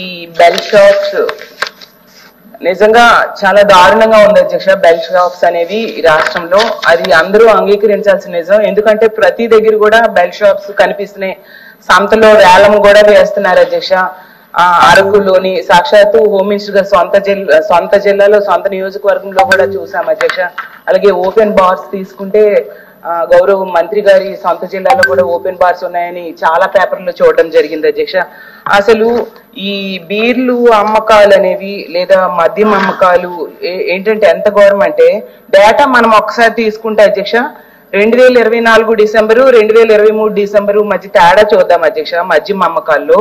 ఈ bell shops నిజంగా చాలా దారుణంగా ఉంది అధ్యక్ష. బెల్ షాప్స్ అనేవి ఈ రాష్ట్రంలో అది అందరూ అంగీకరించాల్సిన నిజం. ఎందుకంటే ప్రతి దగ్గర కూడా బెల్ షాప్స్ కనిపిస్తున్నాయి. సంతలో వేలం కూడా వేస్తున్నారు అధ్యక్ష. అరకులోని సాక్షాత్తు హోమ్ మినిస్టర్ గారు సొంత జిల్లాలో సొంత నియోజకవర్గంలో కూడా చూసాం అధ్యక్ష. అలాగే ఓపెన్ బార్స్ తీసుకుంటే గౌరవ మంత్రి గారి సొంత జిల్లాలో కూడా ఓపెన్ బార్స్ ఉన్నాయని చాలా పేపర్లో చూడడం జరిగింది అధ్యక్ష. అసలు ఈ బీర్లు అమ్మకాలు అనేవి లేదా మద్యం అమ్మకాలు ఏంటంటే ఎంత ఘోరం అంటే డేటా మనం ఒకసారి తీసుకుంటే అధ్యక్ష 2024 డిసెంబరు 2023 డిసెంబరు మధ్య తేడా చూద్దాం అధ్యక్ష. మద్యం అమ్మకాల్లో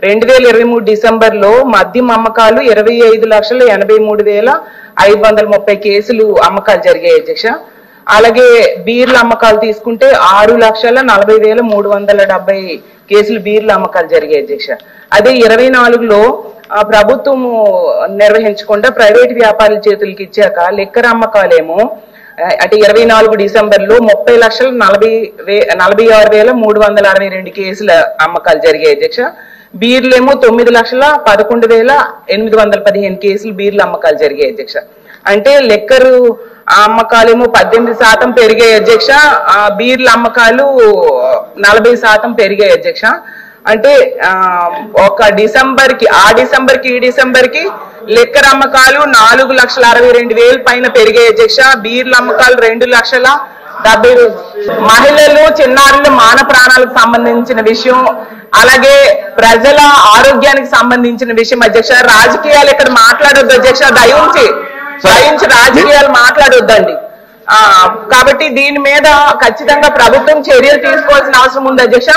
2023 డిసెంబర్లో మద్యం అమ్మకాలు 25,83,530 కేసులు అమ్మకాలు జరిగాయి అధ్యక్ష. అలాగే బీర్ల అమ్మకాలు తీసుకుంటే 6,40,370 కేసులు బీర్ల అమ్మకాలు జరిగాయి అధ్యక్ష. అదే 24లో ప్రభుత్వం నిర్వహించకుండా ప్రైవేట్ వ్యాపారుల చేతులకి ఇచ్చాక లిక్కర్ అమ్మకాలేమో అంటే 24 డిసెంబర్లో 30,46,362 కేసుల అమ్మకాలు జరిగాయి అధ్యక్ష. బీర్లేమో 9,11,815 కేసులు బీర్ల అమ్మకాలు జరిగాయి అధ్యక్ష. అంటే లిక్కరు అమ్మకాలేమో 18% పెరిగాయి అధ్యక్ష. బీర్ల అమ్మకాలు 40% పెరిగాయి అధ్యక్ష. అంటే ఒక డిసెంబర్కి ఈ డిసెంబర్కి లిక్కర్ అమ్మకాలు 4,62,000 పైన పెరిగాయి అధ్యక్ష. బీర్ల అమ్మకాలు 2,70,000. మహిళలు చిన్నారులు మాన ప్రాణాలకు సంబంధించిన విషయం, అలాగే ప్రజల ఆరోగ్యానికి సంబంధించిన విషయం అధ్యక్ష. రాజకీయాలు ఇక్కడ మాట్లాడొద్దు అధ్యక్ష. దయించి రాజకీయాలు మాట్లాడొద్దండి. కాబట్టి దీని మీద ఖచ్చితంగా ప్రభుత్వం చర్యలు తీసుకోవాల్సిన అవసరం ఉంది అధ్యక్ష.